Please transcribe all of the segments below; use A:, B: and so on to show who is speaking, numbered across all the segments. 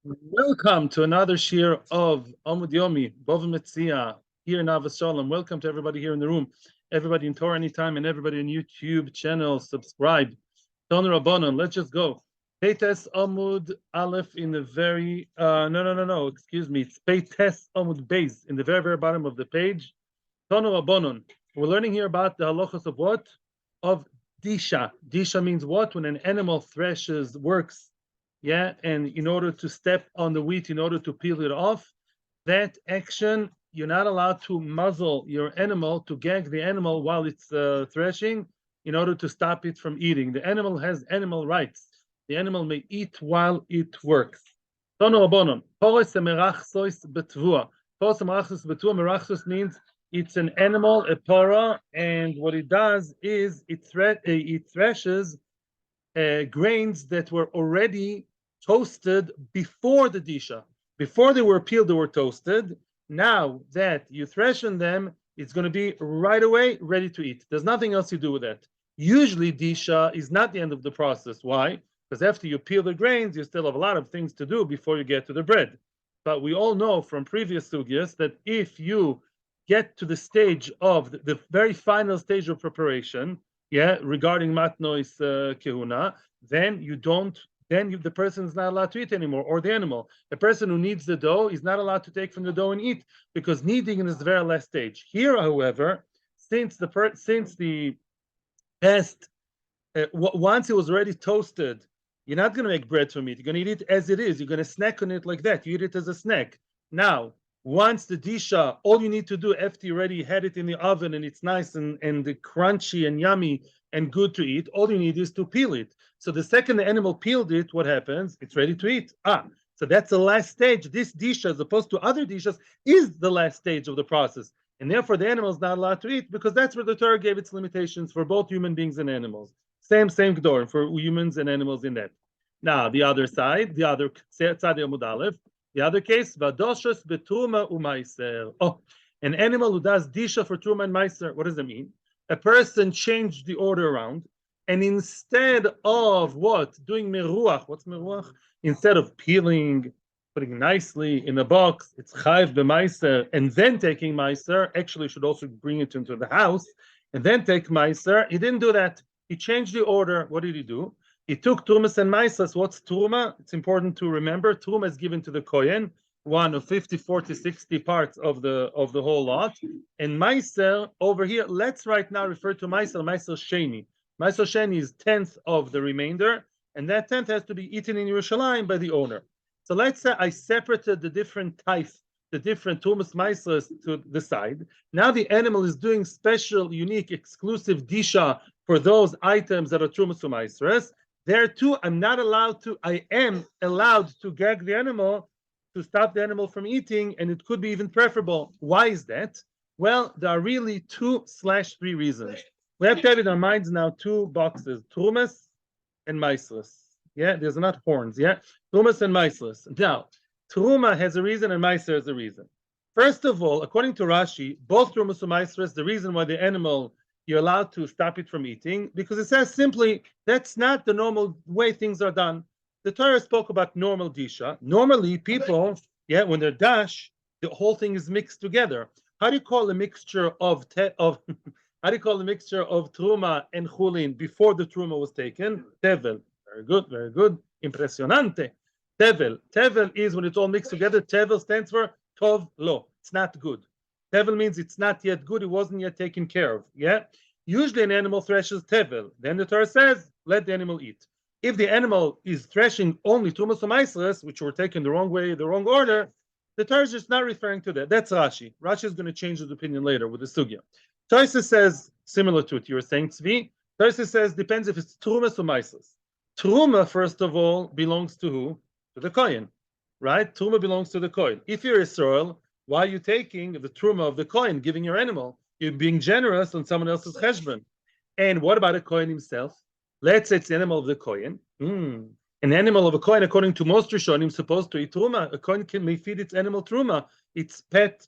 A: Welcome to another Shiur of Amud Yomi, Bava Metzia, here in Avos Shalom. Welcome to everybody here in the room, everybody in Torah Anytime, and everybody on YouTube channel. Subscribe. Toner Rabbanon, let's just go. Peites Amud Aleph in the very, no, excuse me. It's Peites Amud Beis in the very, very bottom of the page. Toner Rabbanon. We're learning here about the halachas of what? Of Disha. Disha means what? When an animal threshes, works, yeah, and in order to step on the wheat, in order to peel it off, that action, you're not allowed to muzzle your animal, to gag the animal while it's threshing, in order to stop it from eating. The animal has animal rights. The animal may eat while it works. Tono abonon. Pores merachsos betvua. Pores merachsos betvua. Merachsos means it's an animal, a para, and what it does is it threshes grains that were already toasted before the disha. Before they were peeled, they were toasted. Now that you threshen them, it's going to be right away ready to eat. There's nothing else you do with that. Usually, disha is not the end of the process. Why? Because after you peel the grains, you still have a lot of things to do before you get to the bread. But we all know from previous sugyas that if you get to the stage of the very final stage of preparation, yeah, regarding matnois kehuna, then you don't. Then the person is not allowed to eat anymore, or the animal. A person who needs the dough is not allowed to take from the dough and eat, because kneading is the very last stage. Here, however, since the past, once it was already toasted, you're not going to make bread from it. You're going to eat it as it is. You're going to snack on it like that. You eat it as a snack. Now, once the disha, all you need to do after you already had it in the oven and it's nice and crunchy and yummy and good to eat, all you need is to peel it. So the second the animal peeled it, what happens? It's ready to eat. So that's the last stage. This disha, as opposed to other dishas, is the last stage of the process. And therefore the animal is not allowed to eat, because that's where the Torah gave its limitations for both human beings and animals. Same Gdor for humans and animals in that. Now, the other side, the other side of Amud Aleph, the other case, vadoshos betruma umaiser. Oh, an animal who does disha for truma and meiser. What does that mean? A person changed the order around, and instead of what? Doing meruach. What's meruach? Instead of peeling, putting nicely in a box, it's chayv b'meiser, and then taking meiser. Actually, should also bring it into the house, and then take meiser. He didn't do that. He changed the order. What did he do? He took Trumas and Maisas. What's Truma? It's important to remember. Truma is given to the kohen, one of 50, 40, 60 parts of the whole lot. And Meiser over here, let's right now refer to Meiser Sheni. Meiser Sheni is 10th of the remainder, and that 10th has to be eaten in Yerushalayim by the owner. So let's say I separated the different tithe, the different Trumas Meisers to the side. Now the animal is doing special, unique, exclusive disha for those items that are Trumas Meisers. There too, I am allowed to gag the animal, to stop the animal from eating, and it could be even preferable. Why is that? Well, there are really 2/3 reasons. We have to have in our minds now two boxes: Trumas and Meisles. Yeah, there's not horns. Yeah, Trumas and Meisles. Now, Truma has a reason and Meiser has a reason. First of all, according to Rashi, both Trumas and Meisles, the reason why the animal, you're allowed to stop it from eating, because it says simply that's not the normal way things are done. The Torah spoke about normal disha. Normally, people, when they're dash, the whole thing is mixed together. How do you call a mixture of how do you call a mixture of truma and chulin before the truma was taken? Tevel. Very good, very good. Impressionante. Tevel. Tevel is when it's all mixed together. Tevel stands for tov lo. It's not good. Tevel means it's not yet good, it wasn't yet taken care of. Yeah? Usually an animal threshes tevel. Then the Torah says, let the animal eat. If the animal is threshing only Trumas Meisres, which were taken the wrong way, the wrong order, the Torah is just not referring to that. That's Rashi. Rashi is going to change his opinion later with the sugya. Tosis says, similar to it, you were saying, Tzvi. Tosis says, depends if it's Trumas or Meisres. Truma, first of all, belongs to who? To the kohen. Right? Truma belongs to the kohen. If you're Israel, why are you taking the truma of the kohen, giving your animal? You're being generous on someone else's cheshbon. And what about a kohen himself? Let's say it's the animal of the kohen. An animal of a kohen, according to most Rishonim, is supposed to eat truma. A kohen may feed its animal truma. It's pet.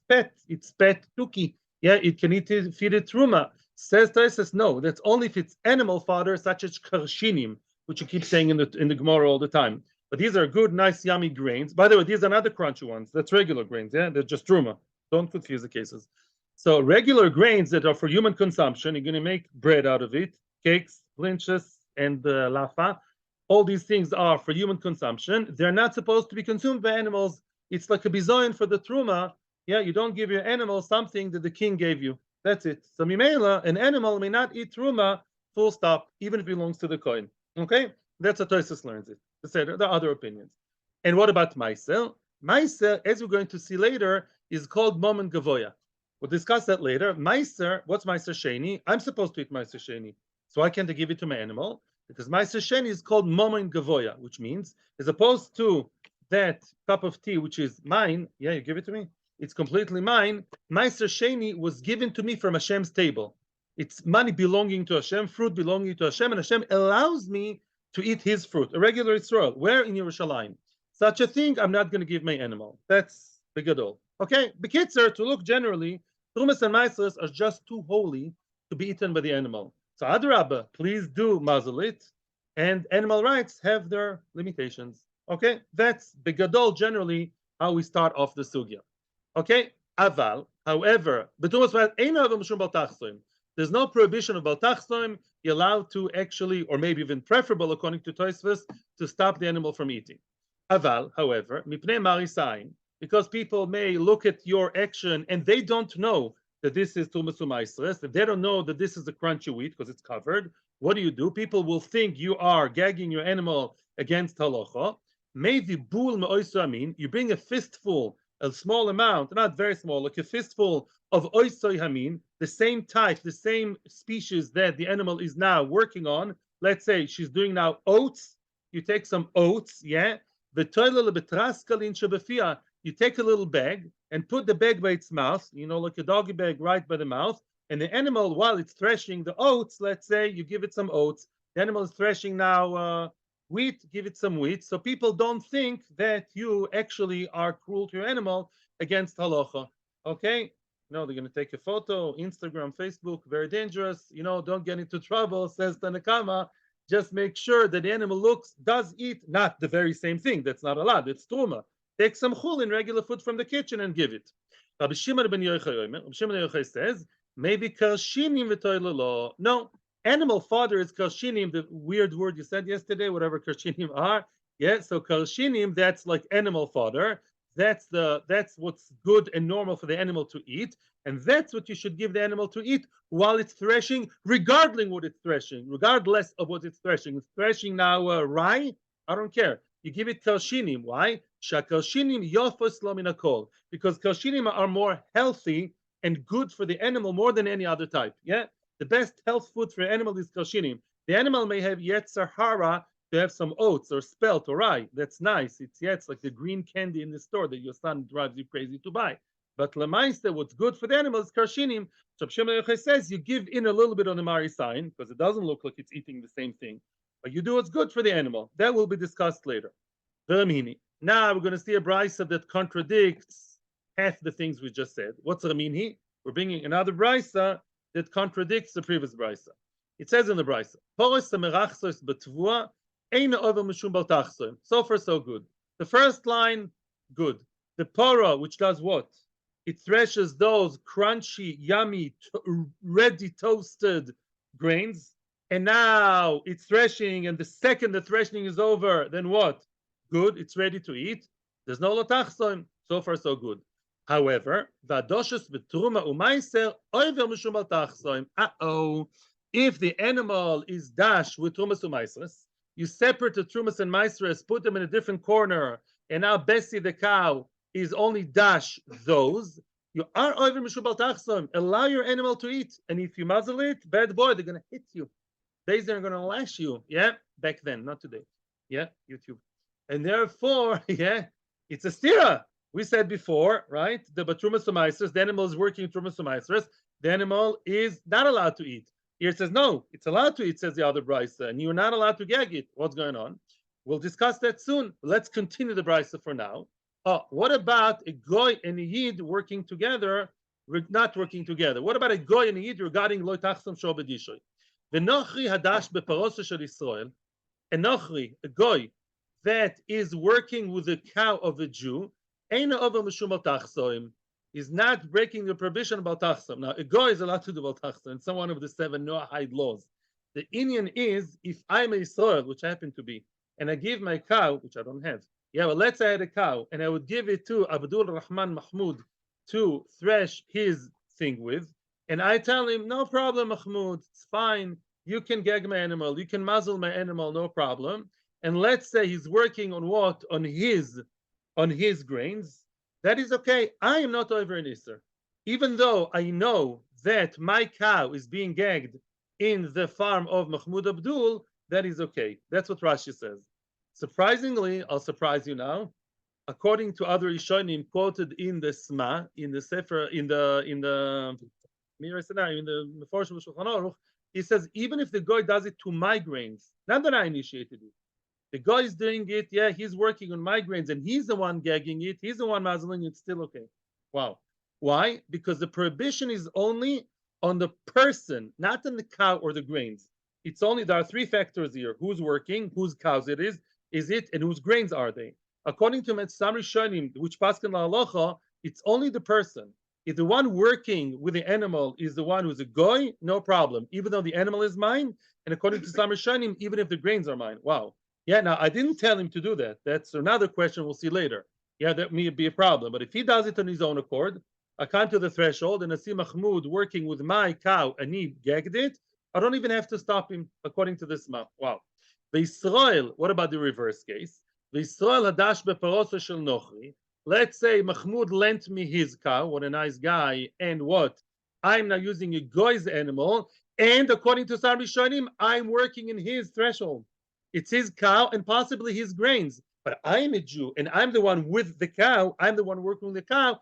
A: It's pet tuki. Yeah, it can feed it truma. Says Tosis, no, that's only if it's animal fodder, such as karshinim, which you keep saying in the Gemara all the time. But these are good, nice, yummy grains. By the way, these are not the crunchy ones. That's regular grains. Yeah, they're just truma. Don't confuse the cases. So regular grains that are for human consumption, you're going to make bread out of it, cakes, blinches, and lafa. All these things are for human consumption. They're not supposed to be consumed by animals. It's like a bizoin for the truma. Yeah, you don't give your animal something that the king gave you. That's it. So mimela, an animal may not eat truma, full stop, even if it belongs to the kohen. Okay, that's how Tosis learns it. There are other opinions. And what about Meiser? Meiser, as we're going to see later, is called Momen Gavoya. We'll discuss that later. Meiser, what's Meiser Sheni? I'm supposed to eat Meiser Sheni. So why can't I give it to my animal? Because Meiser Sheni is called Momen Gavoya, which means, as opposed to that cup of tea, which is mine, yeah, you give it to me, it's completely mine. Meiser Sheni was given to me from Hashem's table. It's money belonging to Hashem, fruit belonging to Hashem, and Hashem allows me to eat his fruit, a regular Israel. Where in Yerushalayim? Such a thing I'm not going to give my animal. That's bigadol. Okay, Bekitzer, to look generally, Trumas and Maasros are just too holy to be eaten by the animal. So Adrabah, please do muzzle it, and animal rights have their limitations. Okay, that's bigadol generally how we start off the sugya. Okay, aval, however, there's no prohibition of baltachsoim. You're allowed to actually, or maybe even preferable, according to Tosfos, to stop the animal from eating. Aval, however, mipnei marisain, because people may look at your action and they don't know that this is tumas u'maisres, that they don't know that this is a crunchy wheat because it's covered. What do? People will think you are gagging your animal against halacha. Maybe bul me'oisamin, you bring a fistful, a small amount, not very small, like a fistful of oisoy hamin, the same type, the same species that the animal is now working on. Let's say she's doing now oats. You take some oats, yeah. You take a little bag and put the bag by its mouth, like a doggy bag right by the mouth. And the animal, while it's threshing the oats, let's say you give it some oats. The animal is threshing now wheat, give it some wheat. So people don't think that you actually are cruel to your animal against halacha. Okay? No, they're going to take a photo, Instagram, Facebook, very dangerous. Don't get into trouble, says Tanakama. Just make sure that the animal does eat not the very same thing. That's not allowed. It's truma. Take some chul in regular food from the kitchen and give it. Rabbi Shimon ben Yochai says, maybe karshinim v'toilelo. No, animal fodder is karshinim, the weird word you said yesterday, whatever karshinim are. Yeah, so karshinim, that's like animal fodder. That's what's good and normal for the animal to eat, and that's what you should give the animal to eat while it's threshing, regardless what it's threshing, regardless of what it's threshing. It's threshing now rye. I don't care. You give it kalshinim. Why? Shakalshinim yofos laminakol, because kalshinim are more healthy and good for the animal more than any other type. Yeah, the best health food for an animal is kalshinim. The animal may have yetzer hara to have some oats or spelt or rye. That's nice. It's like the green candy in the store that your son drives you crazy to buy. But lemaiste, what's good for the animal is karshinim. So Shimon Yochai says you give in a little bit on the mari sign because it doesn't look like it's eating the same thing. But you do what's good for the animal. That will be discussed later. Ramini. Now we're going to see a brisa that contradicts half the things we just said. What's Ramini? We're bringing another brisa that contradicts the previous brisa. It says in the brisa, so far so good. The first line, good. The pora, which does what? It threshes those crunchy, yummy, ready toasted grains. And now it's threshing, and the second the threshing is over, then what? Good, it's ready to eat. There's no lotachsoim. So far so good. However, vadoshes betruma umaiser over mishum lotachsoim. If the animal is dashed with trumas umaisres, you separate the trumas and maisres, put them in a different corner, and now Bessie the cow is only dash those. You are over mishum lotachsoim. Allow your animal to eat, and if you muzzle it, bad boy, they're gonna hit you. They're gonna lash you. Yeah, back then, not today. Yeah, YouTube. And therefore, yeah, it's a stira. We said before, right? The batrumas umaisres, the animal is working trumas umaisres. The animal is not allowed to eat. Here it says no, it's allowed to eat, says the other brisa, and you're not allowed to gag it. What's going on? We'll discuss that soon. Let's continue the brisa for now. What about a goy and a yid working together? Not working together. What about a goy and a yid regarding lo tachsam shor bedishoy? The nochri hadash beparosa shel Yisrael. A nochri, a goy, that is working with the cow of a Jew, is not breaking the prohibition about tachsom. Now, a goy is allowed to do about tachsom. It's one of the 7 Noahide laws. The Indian is, if I'm a Yisrael, which I happen to be, and I give my cow, which I don't have. Yeah, well, let's say I had a cow, and I would give it to Abdul Rahman Mahmoud to thresh his thing with, and I tell him, no problem, Mahmoud, it's fine. You can gag my animal, you can muzzle my animal, no problem. And let's say he's working on what? On his grains. That is okay. I am not over an Isser. Even though I know that my cow is being gagged in the farm of Mahmoud Abdul, that is okay. That's what Rashi says. Surprisingly, I'll surprise you now. According to other Rishonim quoted in the Sma, in the Sefer, in the Meforshim Shulchan Aruch, he says even if the guy does it to my grains, not that I initiated it, the guy is doing it. Yeah, he's working on my grains, and he's the one gagging it. He's the one muzzling it. It's still okay. Wow. Why? Because the prohibition is only on the person, not on the cow or the grains. It's only, there are 3 factors here: who's working, whose cows it is it, and whose grains are they. According to Metzia Rishonim, which paskin la'alocha, it's only the person. If the one working with the animal is the one who's a goy, no problem, even though the animal is mine. And according to some Rishonim, even if the grains are mine. Wow. Yeah, now I didn't tell him to do that. That's another question we'll see later. Yeah, that may be a problem. But if he does it on his own accord, I come to the threshold and I see Mahmoud working with my cow and he gagged it, I don't even have to stop him, according to this map. Wow. The Israel, what about the reverse case? The Israel hadash beparosa shel nochri. Let's say Mahmoud lent me his cow, what a nice guy, and what? I'm now using a goy's animal, and according to Sar Rishonim, I'm working in his threshold. It's his cow and possibly his grains. But I'm a Jew, and I'm the one with the cow. I'm the one working with the cow.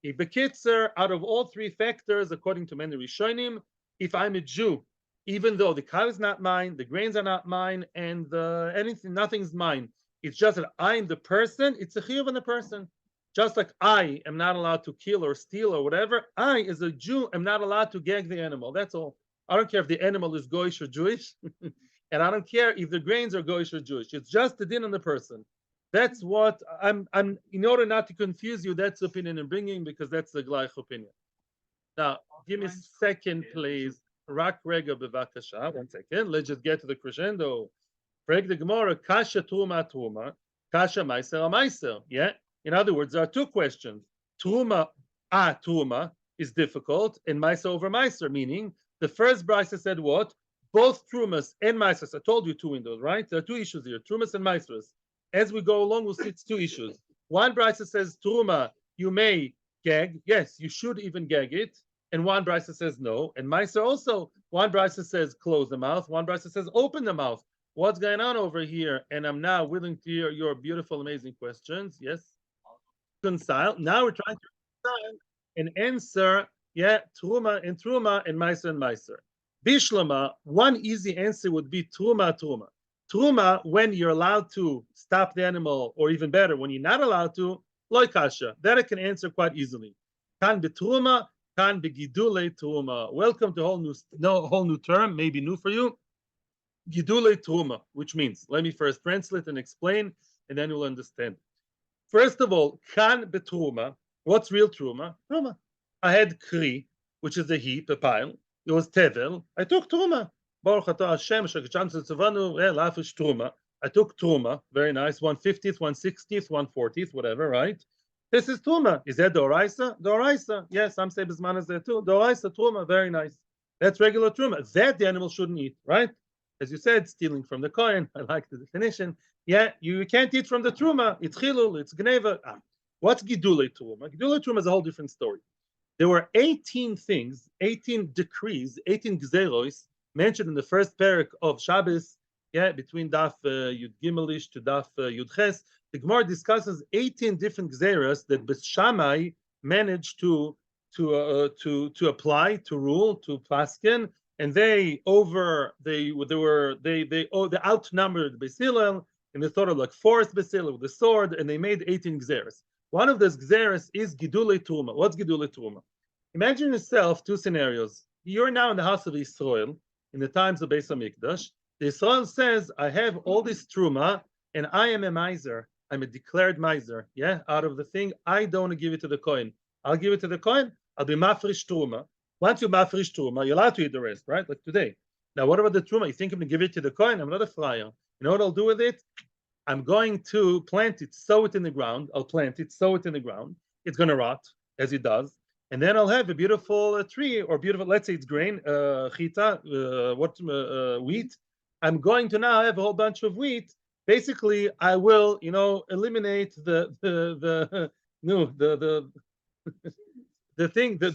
A: If Bekitzer, out of all 3 factors, according to many Rishonim, if I'm a Jew, even though the cow is not mine, the grains are not mine, and nothing's mine, it's just that I'm the person, it's a chiyuv on the person. Just like I am not allowed to kill or steal or whatever, I, as a Jew, am not allowed to gag the animal. That's all. I don't care if the animal is Goyish or Jewish, and I don't care if the grains are Goyish or Jewish. It's just the din on the person. That's what I'm. In order not to confuse you, that's the opinion I'm bringing, because that's the gleich opinion. Now, give me a second, please. Rak rega bevakasha. 1 second. Let's just get to the crescendo. Frag the Gemara. Kasha truma, kasha meiser. Yeah. In other words, there are 2 questions. Truma is difficult, and meiser over meiser, meaning the first brisa said what? Both trumas and meisers. I told you 2 windows, right? There are 2 issues here: trumas and meisers. As we go along, we'll see it's 2 issues. One brisa says truma, you may gag. Yes, you should even gag it. And one brisa says no. And meiser also, one brisa says close the mouth. One brisa says open the mouth. What's going on over here? And I'm now willing to hear your beautiful, amazing questions. Yes. Reconcile. Now we're trying to reconcile and answer. Yeah, truma and meiser and meiser. Bishlama, one easy answer would be truma. Truma, when you're allowed to stop the animal, or even better, when you're not allowed to, loy kasha. That I can answer quite easily. Kan betruma, kan begidule truma. Welcome to a whole new term, maybe new for you. Gidule truma, which means, let me first translate and explain, and then you'll understand. First of all, kan betruma. What's real truma? Truma. I had kri, which is a heap, a pile. It was tevel. I took truma. Baruch atah Hashem, shekacham tzavanu, lafish truma. I took truma. Very nice. 1/50th, 1/60th, 1/40th, whatever, right? This is truma. Is that doraisa? Doraisa. Yes, some say bisman is there too. Doraisa, truma. Very nice. That's regular truma. That the animal shouldn't eat, right? As you said, stealing from the kohen. I like the definition. Yeah, you can't eat from the truma. It's chilul. It's gneva. What's gidule truma? Gidule truma is a whole different story. There were 18 things, 18 decrees, 18 gzeros mentioned in the first parak of Shabbos, yeah, between Daf Yud Gimelish to Daf Yud Ches. The Gemara discusses 18 different gzeros that Beth Shammai managed to apply, to rule, to paskin, and they outnumbered Beis Hillel, and they thought of like fourth Beis Hillel with the sword, and they made 18 gzeros. One of those gzeros is Gidule Truma. What's Gidule Truma? Imagine yourself 2 scenarios. You're now in the house of Israel in the times of Beis Hamikdash. The Israel says, I have all this truma, and I am a miser. I'm a declared miser. Yeah, out of the thing, I don't want to give it to the kohen. I'll give it to the kohen. I'll be mafrish truma. Once you mafrish truma, you're allowed to eat the rest, right? Like today. Now, what about the truma? You think I'm going to give it to the kohen? I'm not a flyer. You know what I'll do with it? I'm going to plant it, sow it in the ground. I'll plant it, sow it in the ground. It's going to rot, as it does. And then I'll have a beautiful tree or beautiful, let's say it's grain, chita, wheat. I'm going to now have a whole bunch of wheat. Basically, I will, eliminate the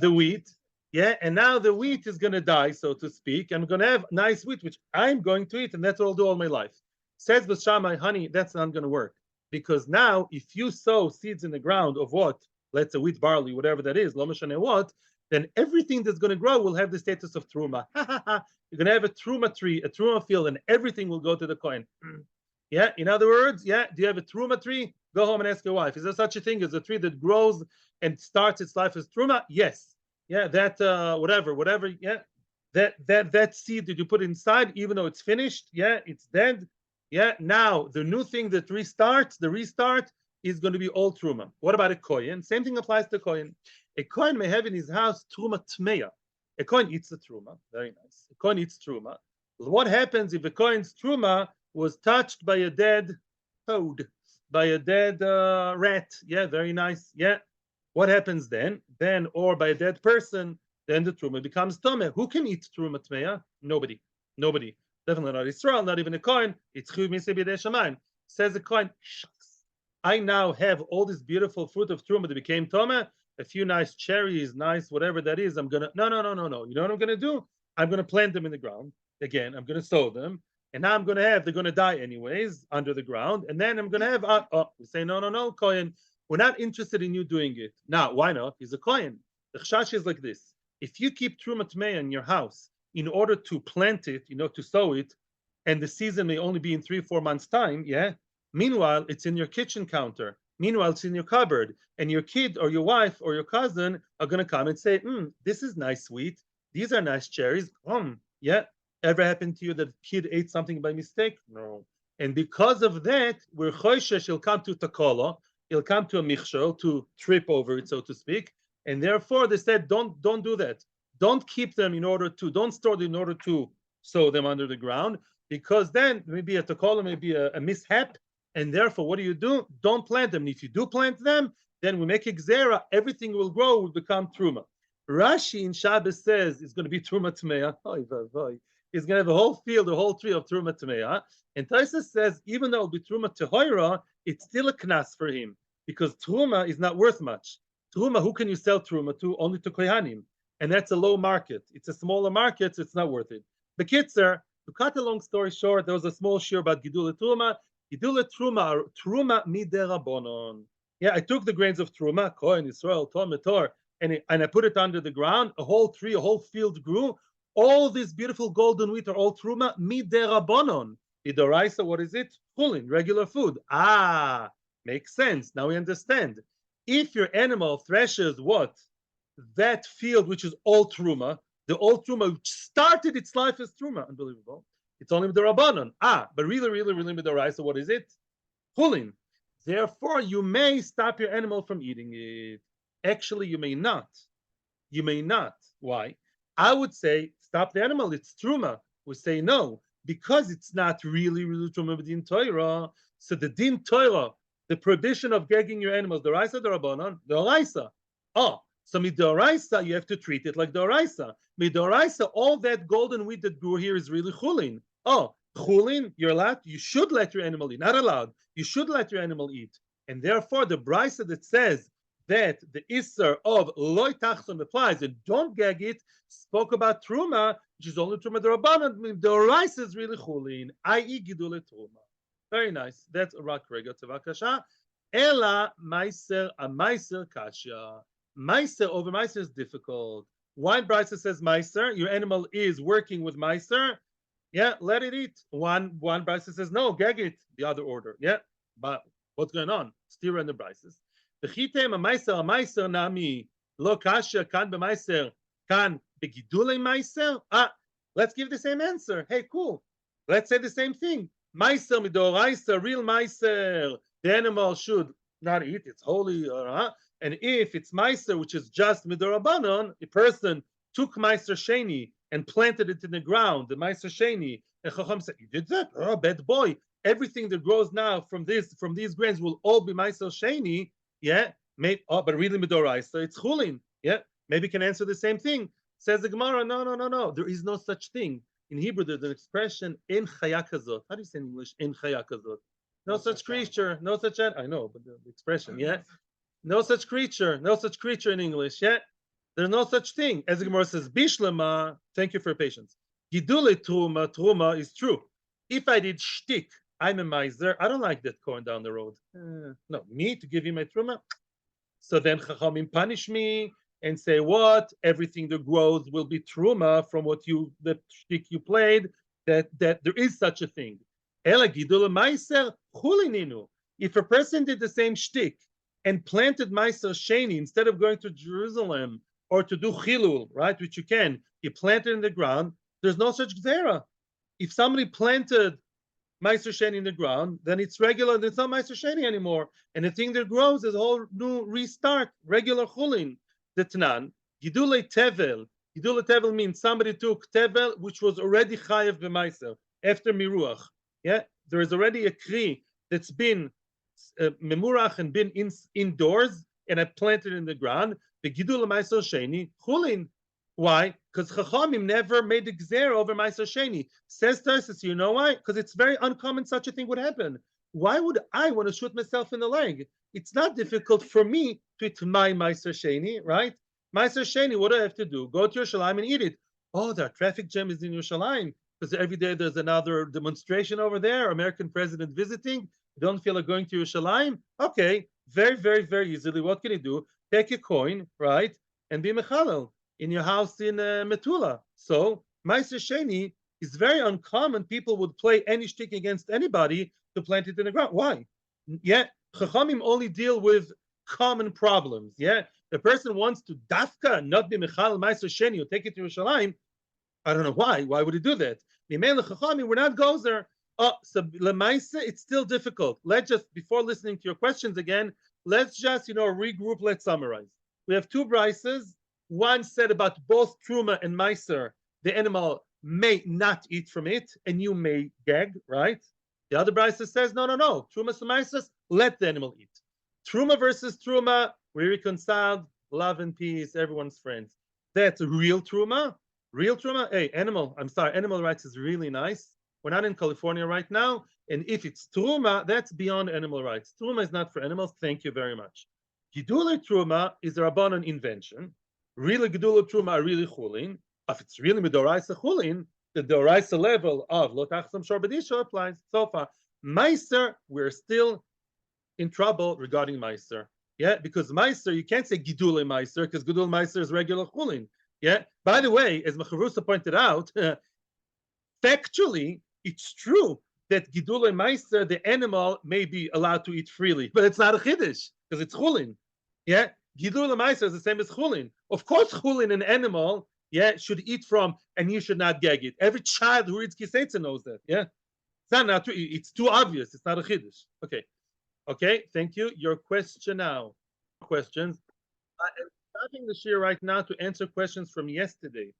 A: wheat. Yeah, and now the wheat is going to die, so to speak. I'm going to have nice wheat, which I'm going to eat, and that's what I'll do all my life. Says Bashamai, honey, that's not going to work. Because now, if you sow seeds in the ground of what? Let's say wheat, barley, whatever that is, lo mashane what, then everything that's going to grow will have the status of truma. You're going to have a truma tree, a truma field, and everything will go to the kohen. Yeah, in other words, yeah, do you have a truma tree? Go home and ask your wife. Is there such a thing as a tree that grows and starts its life as truma? Yes. Yeah, that whatever, yeah, that seed that you put inside, even though it's finished, yeah, it's dead. Yeah, now the new thing that restarts, the restart is going to be all truma. What about a kohen? Same thing applies to kohen. A kohen may have in his house truma tmeya. A kohen eats the truma. Very nice. A kohen eats truma. What happens if a kohen's truma was touched by a dead toad, by a dead rat? Yeah, very nice. Yeah. What happens then? Then, or by a dead person, then the truma becomes tomeh. Who can eat truma tmeya? Nobody. Nobody. Definitely not Israel, not even a kohen. It's chiyuv miseh b'yedei shamayim. Says the kohen, shucks. I now have all this beautiful fruit of truma that became tomeh, a few nice cherries, nice whatever that is. I'm gonna no. You know what I'm gonna do? I'm gonna plant them in the ground again. I'm gonna sow them, and now I'm gonna have they're gonna die anyways under the ground, and then I'm gonna have we say no, kohen. We're not interested in you doing it. Now, why not? He's a kohen. The chashash is like this: if you keep truma tmeya in your house in order to plant it, to sow it, and the season may only be in 3-4 months' time, yeah. Meanwhile, it's in your kitchen counter. Meanwhile, it's in your cupboard, and your kid or your wife or your cousin are going to come and say, this is nice sweet. These are nice cherries. Yeah. Ever happened to you that kid ate something by mistake? No. And because of that, we're choishesh, he'll come to takala, he'll come to a michshol, to trip over it, so to speak. And therefore, they said, don't do that. Don't keep them don't store them in order to sow them under the ground, because then maybe a takala, maybe a mishap, and therefore, what do? Don't plant them. And if you do plant them, then we make a gzera, everything will grow, will become truma. Rashi in Shabbos says it's going to be truma tmeya. He's going to have a whole field, a whole tree of truma tmeya. And Taisa says, even though it'll be truma tehoira, it's still a knas for him, because truma is not worth much. Truma, who can you sell truma to? Only to kohanim. And that's a low market. It's a smaller market, so it's not worth it. The Kitzer, to cut a long story short, there was a small shiur about Gidule Truma. Gidule Truma miderabonon. Yeah, I took the grains of Truma, Kohen, Israel, Tom, Tor, and I put it under the ground. A whole tree, a whole field grew. All these beautiful golden wheat are all Truma miderabonon. Idoraisa, what is it? Chulin, regular food. Makes sense. Now we understand. If your animal threshes what? That field, which is all truma, the old truma which started its life as truma, unbelievable. It's only the rabbanon. But really with the rice. So what is it? Chulin. Therefore, you may stop your animal from eating it. Actually, you may not. You may not. Why? I would say stop the animal. It's truma. We say no, because it's not really truma b'din Torah. So the din Torah, the prohibition of gagging your animals, the raisa, the rabbanon, the raisa. So midoraisa, you have to treat it like doraisa. Midoraisa, all that golden wheat that grew here is really chulin. Chulin, you should let your animal eat. Not allowed. You should let your animal eat. And therefore, the brisa that says that the isser of loy tachson applies and don't gag it, spoke about truma, which is only truma derabanan. Midoraisa is really chulin, i.e. gidule truma. Very nice. That's a rak rega tzavakasha. Ela meiser a meiser kasha. Meiser over meiser is difficult. One brisa says meiser, your animal is working with meiser. Yeah, let it eat. One brisa says no, gag it. The other order. Yeah, but what's going on? Steer in the brises. The chitem a meiser nami lo kasha kan be meiser kan begidule meiser. Let's give the same answer. Hey, cool. Let's say the same thing. Meiser midoraisa, real meiser, the animal should not eat, it's holy. And if it's meiser, which is just midorabanon, a person took meiser sheni and planted it in the ground, the meiser sheni, and Chacham said, you did that? Oh, bad boy. Everything that grows now from these grains will all be meiser sheni. Yeah, maybe, but really midoraisa, it's chulin. Yeah, maybe can answer the same thing. Says the Gemara, no. There is no such thing. In Hebrew, there's an expression, in chaya kazot. How do you say in English, in chaya kazot? No such creature, no such, I know, but the expression, yeah? No such creature in English, yeah? There's no such thing. As the Gemara says, bishlema, thank you for your patience. Gidule truma is true. If I did shtick, I'm a miser, I don't like that corn down the road. No, me to give you my truma? So then Chachamim punish me and say what? Everything that grows will be truma from the shtick you played, that there is such a thing. Ela gidul meiser chulininu. If a person did the same shtick and planted meiser sheni instead of going to Jerusalem or to do chilul, right, which you can, he planted in the ground, there's no such gzera. If somebody planted meiser sheni in the ground, then it's regular, there's not meiser sheni anymore. And the thing that grows is a whole new restart, regular chulin. The Tanan, Gidule Tevel. Gidule Tevel means somebody took Tevel, which was already Chayev b'Maiser, after Miruach. Yeah, there is already a Kri that's been Memurach and been indoors, and I planted in the ground. The Gidule Maiser Sheni, Chulin. Why? Because Chachamim never made the Gzer over Maiser Sheni. Says Tarsus, you know why? Because it's very uncommon such a thing would happen. Why would I want to shoot myself in the leg? It's not difficult for me to eat my Meiser Sheni, right? Meiser Sheni, what do I have to do? Go to Yerushalayim and eat it. Oh, there are traffic jams in Yerushalayim because every day there's another demonstration over there, American president visiting. You don't feel like going to Yerushalayim? Okay, very easily. What can you do? Take a coin, right, and be mechalel in your house in Metula. So Meiser Sheni is very uncommon. People would play any shtick against anybody to plant it in the ground. Why? Yeah, Chachamim only deal with common problems. Yeah, the person wants to dafka, not be mechal meiser sheni, or take it to Yerushalayim. I don't know why. Why would he do that? We're not gozer. Oh, so lemaisa, it's still difficult. Let's just, before listening to your questions again, let's just regroup. Let's summarize. We have two brises. One said about both truma and meiser. The animal may not eat from it, and you may gag, right? The other brisa says, no. Truma sumaisis, let the animal eat. Truma versus truma, we reconciled, love and peace, everyone's friends. That's real truma. Real truma, hey, animal rights is really nice. We're not in California right now. And if it's truma, that's beyond animal rights. Truma is not for animals. Thank you very much. Gidule truma is a Rabbanon invention. Really gedule truma are really chulin. If it's really midoraisa chulin, the doraisa level of lo tachsam shor b'disha applies. So far, meiser, we're still in trouble regarding meiser. Yeah, because meiser, you can't say gidule meiser because gidule meiser is regular chulin. Yeah. By the way, as Mecharusa pointed out, factually, it's true that gidule meiser, the animal may be allowed to eat freely, but it's not a chiddush because it's chulin. Yeah, gidule meiser is the same as chulin. Of course, chulin, an animal, should eat from, and you should not gag it. Every child who reads Kiseitza knows that. Yeah, it's not true. It's too obvious. It's not a chiddush. Okay. Thank you. Your question now. Questions. I'm starting the shiur right now to answer questions from yesterday.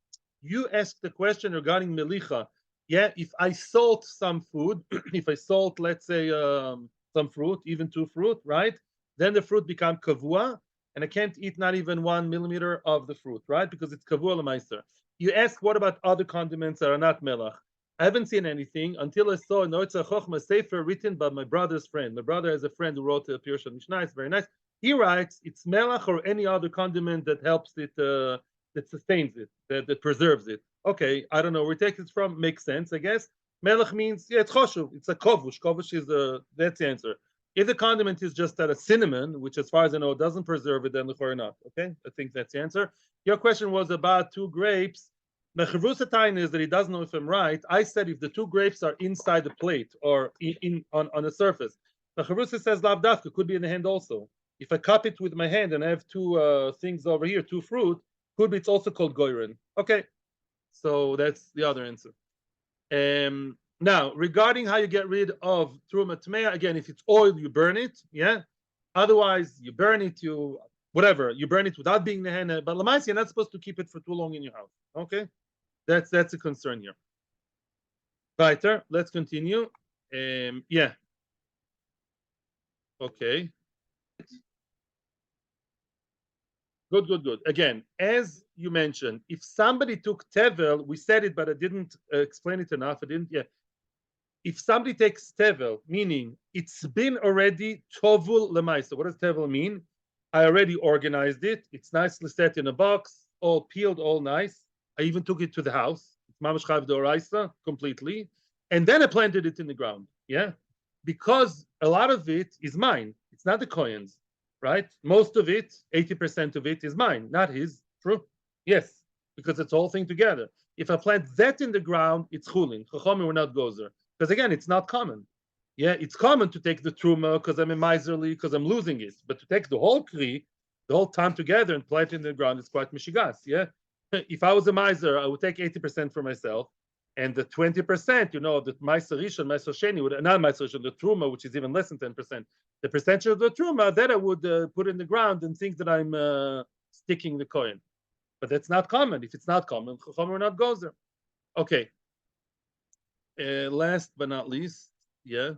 A: You asked the question regarding melicha. Yeah, if I salt some food, if I salt, let's say, some fruit, even two fruit, right? Then the fruit becomes kavua, and I can't eat not even 1 millimeter of the fruit, right? Because it's kavua l'maiser. You ask, what about other condiments that are not melach? I haven't seen anything until I saw a Noitza Chochma Sefer written by my brother's friend. My brother has a friend who wrote a Pirush Mishnah. It's very nice. He writes, it's melach or any other condiment that helps it, that sustains it, that preserves it. Okay, I don't know where we take it from. Makes sense, I guess. Melach means, it's choshuv. It's a kovush. Kovush is that's the answer. If the condiment is just a cinnamon, which as far as I know doesn't preserve it, then or not. Okay, I think that's the answer. Your question was about two grapes. Mecharusa tain is that he doesn't know if I'm right. I said if the two grapes are inside the plate or on the surface. Mecharusa says lav dafka, could be in the hand also. If I cup it with my hand and I have two things over here, two fruit, could be it's also called goyren. Okay, so that's the other answer. Now, regarding how you get rid of truma tmeya, again, if it's oil, you burn it. Yeah. Otherwise, you burn it. You whatever you burn it without being nehena. But lamais, you're not supposed to keep it for too long in your house. Okay, that's a concern here. Weiter. Let's continue. Yeah. Okay. Good. Again, as you mentioned, if somebody took tevel, we said it, but I didn't explain it enough. I didn't. Yeah. If somebody takes tevel, meaning it's been already tovul lemaisa. What does tevel mean? I already organized it. It's nicely set in a box, all peeled, all nice. I even took it to the house. It's mamash chav d'oraisa completely, and then I planted it in the ground. Yeah, because a lot of it is mine. It's not the kohen's, right? Most of it, 80% of it, is mine, not his. True. Yes, because it's all thing together. If I plant that in the ground, it's chulin. Chachamim were not gozer. Because again, it's not common. Yeah, it's common to take the truma because I'm a miserly, because I'm losing it. But to take the whole kri, the whole time together and plant it in the ground is quite mishigas. Yeah, if I was a miser, I would take 80% for myself, and the 20%, the meiser rishon, meiser sheni, not meiser rishon, the truma, which is even less than 10%, the percentage of the truma that I would put in the ground and think that I'm sticking the coin. But that's not common. If it's not common, chacham will not goes there. Okay. Last but not least, yeah.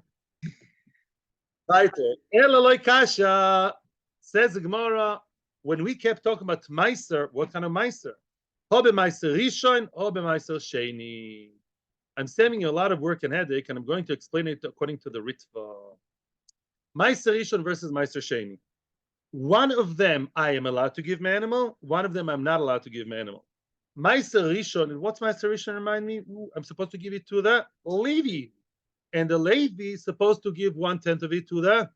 A: Weiter. Elaloi kasha, says the Gemara, when we kept talking about meiser, what kind of meiser? Ho b'meiser rishon, ho b'meiser sheni. I'm saving you a lot of work and headache, and I'm going to explain it according to the Ritva. Meiser rishon versus meiser sheni. One of them I am allowed to give my animal. One of them I'm not allowed to give my animal. Meiser rishon, and what's meiser rishon? Remind me. I'm supposed to give it to the Levi, and the Levi is supposed to give 1/10 of it to the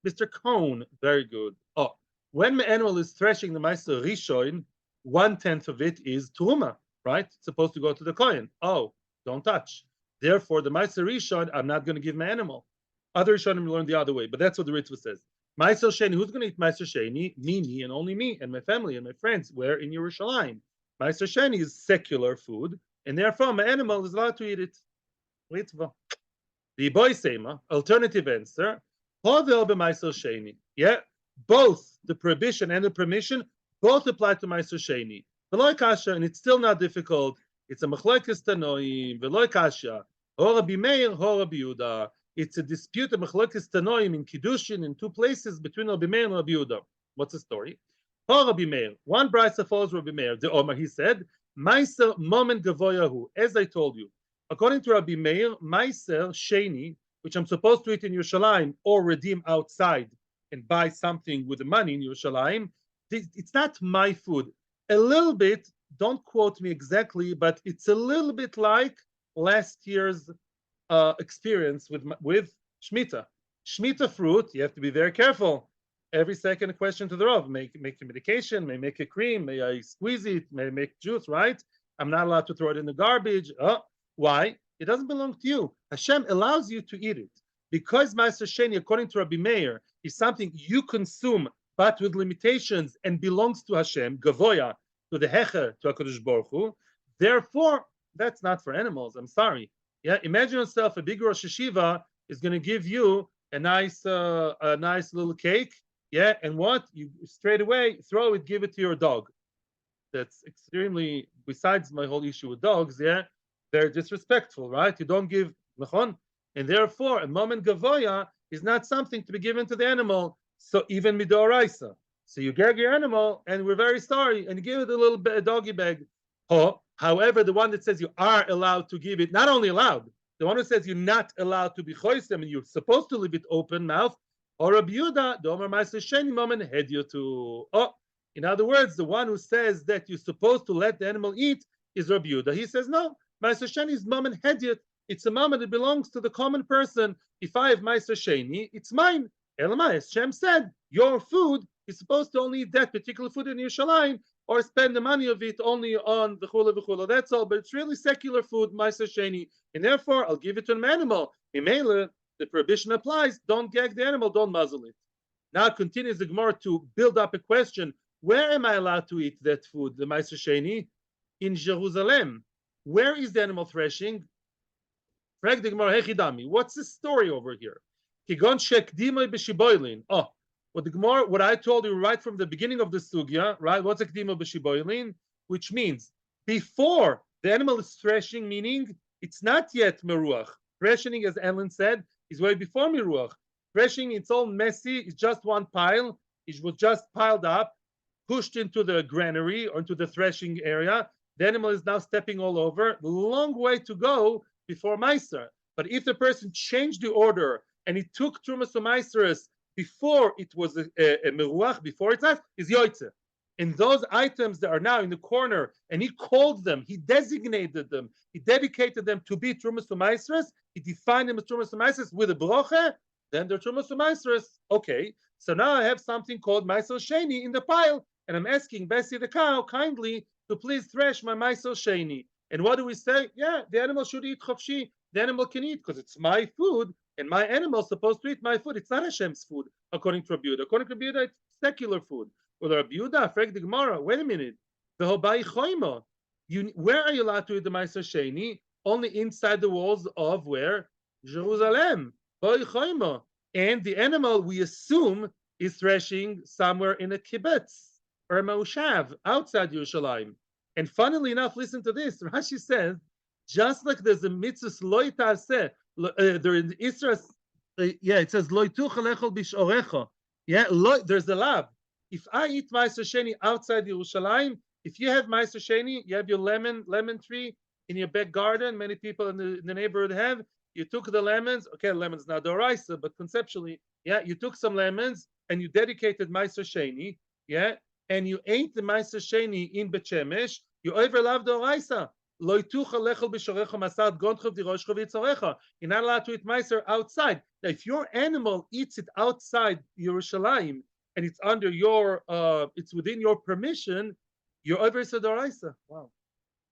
A: Mr. Cohen. Very good. Oh, when my animal is threshing the meiser rishon, 1/10 of it is truma, right? It's supposed to go to the kohen. Oh, don't touch. Therefore, the meiser rishon, I'm not going to give my animal. Other rishonim learn the other way, but that's what the Ritva says. Meiser sheni, who's going to eat meiser sheni? Me, and only me, and my family and my friends. Where in Yerushalayim? Meiser sheni is secular food, and therefore my animal is allowed to eat it. Ritva. The boy sema, alternative answer. Yeah, both the prohibition and the permission both apply to meiser sheni. V'loy kasha, and it's still not difficult. It's a machlokes tanoim. V'loy kasha. Ho Rabbi Meir, ho Rabbi Yehuda. It's a dispute of machlokes tanoim in kiddushin in two places between Rabbi Meir and Rabbi Yehuda. What's the story? Ho Rabbi Meir. One brayso follows Rabbi Meir. The Omar, he said, meiser momen gavoyahu. As I told you, according to Rabbi Meir, meiser sheni, which I'm supposed to eat in Yerushalayim or redeem outside and buy something with the money in Yerushalayim, it's not my food. A little bit, don't quote me exactly, but it's a little bit like last year's experience with Shemitah. Shemitah fruit, you have to be very careful. Every second question to the Rav, make a medication, may make a cream, may I squeeze it, may I make juice, right? I'm not allowed to throw it in the garbage. Why? It doesn't belong to you. Hashem allows you to eat it. Because Meiser Sheni, according to Rabbi Meir, is something you consume, but with limitations and belongs to Hashem, Gavoya, to the Hecher, to HaKadosh Baruch Hu. Therefore, that's not for animals. I'm sorry. Yeah, imagine yourself, a big Rosh Hashiva is going to give you a nice little cake. Yeah, and what? You straight away throw it, give it to your dog. That's extremely, besides my whole issue with dogs, yeah, they're disrespectful, right? You don't give mechon, and therefore a moment gavoya is not something to be given to the animal. So even midoraisa. So you gag your animal, and we're very sorry, and you give it a little bit a doggy bag. Oh, however, the one that says you are allowed to give it, not only allowed, the one who says you're not allowed to be choisem and you're supposed to leave it open mouth, or Rabbi Yehuda, the Omer Ma'aser Sheni moment head you to. Oh, in other words, the one who says that you're supposed to let the animal eat is Rabbi Yehuda. He says no. Ma'aser Sheni is moment hedyot. It's a moment that belongs to the common person. If I have Ma'aser Sheni, it's mine. Elamai, as Shem said, your food is supposed to only eat that particular food in Yerushalayim, or spend the money of it only on the chula. That's all. But it's really secular food, Ma'aser Sheni, and therefore I'll give it to an animal. Imela, the prohibition applies. Don't gag the animal. Don't muzzle it. Now it continues the Gemara to build up a question. Where am I allowed to eat that food, the Ma'aser Sheni? In Jerusalem. Where is the animal threshing? What's the story over here? Oh, what the Gemara, what I told you right from the beginning of the sugya, right? What's a kedima b'shiboilin? Which means before the animal is threshing, meaning it's not yet meruach. Threshing, as Ellen said, is way before meruach. Threshing, it's all messy. It's just one pile. It was just piled up, pushed into the granary or into the threshing area. The animal is now stepping all over. Long way to go before Meiser. But if the person changed the order and he took Trumas or Meiseres before it was a meruach, before it's not, is yoitze. And those items that are now in the corner, and he called them, he designated them, he dedicated them to be Trumas or Meiseres, he defined them as Trumas or Meiseres with a broche, then they're Trumas or Meiseres. Okay, so now I have something called Meiser Sheni in the pile, and I'm asking Bessie the cow kindly to please thresh my Meiser Sheni. And what do we say? Yeah, the animal should eat chofshi. The animal can eat because it's my food, and my animal is supposed to eat my food. It's not Hashem's food, according to Rabbi Yehuda. According to Rabbi Yehuda, it's secular food. Well, Rabbi Yehuda, frag the Gemara, wait a minute. The Hobai Choima, where are you allowed to eat the Meiser Sheni? Only inside the walls of where? Jerusalem. Hobai Choima. And the animal, we assume, is threshing somewhere in a kibbutz or a maushav outside Yerushalayim. And funnily enough, listen to this. Rashi says, just like there's a mitzvah loy ta'aseh, there in Israel, it says loy tuchalechol bishorecha. Yeah, there's a lav. If I eat Meiser Sheni outside Yerushalayim, if you have Meiser Sheni, you have your lemon tree in your back garden. Many people in the neighborhood have. You took the lemons. Okay, lemons not doraisa, but conceptually, yeah, you took some lemons and you dedicated Meiser Sheni, yeah, and you ate the Meiser Sheni in Bet Shemesh. You overlove doraisa. You're not allowed to eat Meiser outside. Now, if your animal eats it outside Yerushalayim and it's under your, it's within your permission, you're over doraisa. Wow.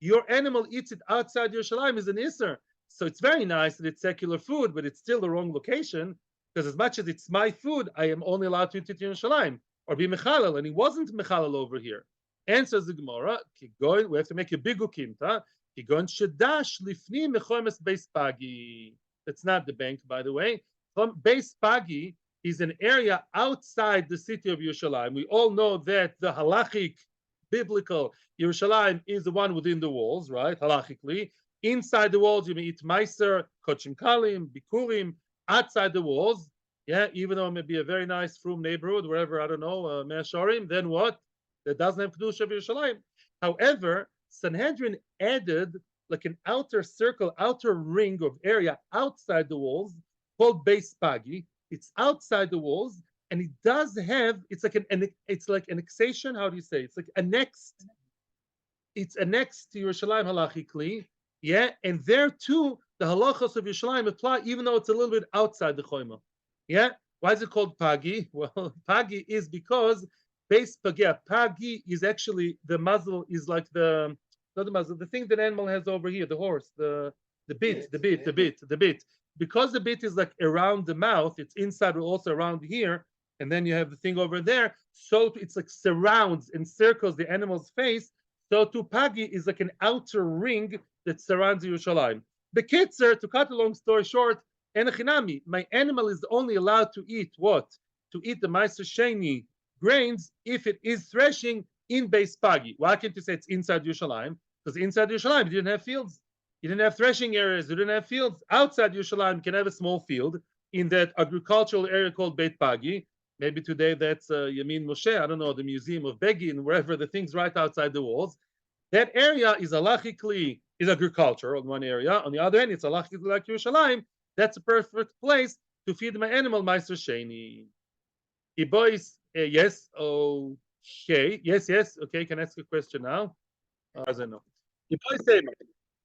A: Your animal eats it outside Yerushalayim is an Isser. So it's very nice that it's secular food, but it's still the wrong location because as much as it's my food, I am only allowed to eat it in Yerushalayim or be mechalal, and he wasn't mechalal over here. Answers the Gemara, we have to make a big ukimta. That's not the bank, by the way. Beis Pagi is an area outside the city of Yerushalayim. We all know that the halachic, biblical Yerushalayim is the one within the walls, right? Halachically. Inside the walls, you may eat Meiser, Kochim Kalim, Bikurim. Outside the walls, yeah, even though it may be a very nice, frum neighborhood, wherever, I don't know, Mea Shorim, then what? That doesn't have Kedusha of Yerushalayim. However, Sanhedrin added like an outer circle, outer ring of area outside the walls called Beis Pagi. It's outside the walls, and it does have, it's like an annexation. How do you say? It's like annexed. It's annexed to Yerushalayim halachically. Yeah, and there too, the halachos of Yerushalayim apply, even though it's a little bit outside the choima. Yeah, why is it called Pagi? Well, Pagi is because Beis Pagi. Pagi is actually the muzzle is like not the muzzle, the thing that animal has over here, the horse, the bit. Because the bit is like around the mouth, it's inside, but also around here, and then you have the thing over there. So it's like surrounds and circles the animal's face. So to Pagi is like an outer ring that surrounds Yerushalayim. The Kitzer, to cut a long story short, Enechinami, my animal is only allowed to eat what? To eat the Meiser Sheni grains if it is threshing in Beis Pagi. Why can't you say it's inside Yerushalayim? Because inside Yerushalayim you didn't have fields. You didn't have threshing areas. You didn't have fields. Outside Yerushalayim you can have a small field in that agricultural area called Beit Pagi. Maybe today that's Yamin Moshe, I don't know, the Museum of Begin, wherever the things right outside the walls. That area is halachically is agriculture on one area. On the other hand, it's halachically like Yerushalayim. That's a perfect place to feed my animal, Meiser Sheni. Boys, yes, okay, yes, okay. Can I ask a question now? As I know,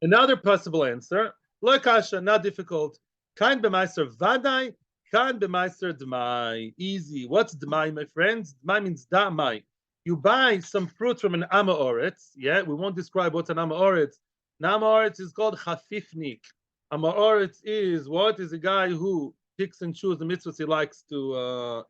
A: another possible answer. Lo kasha, not difficult. Kain b'meiser vadai, kain b'meiser d'mai. Easy. What's d'mai, my friends? D'mai means da'mai. You buy some fruit from an amaoretz. Yeah, we won't describe what's an amaoretz. An amaoretz is called chafifnik. Amaoretz is what? Is a guy who picks and chooses the mitzvahs he likes to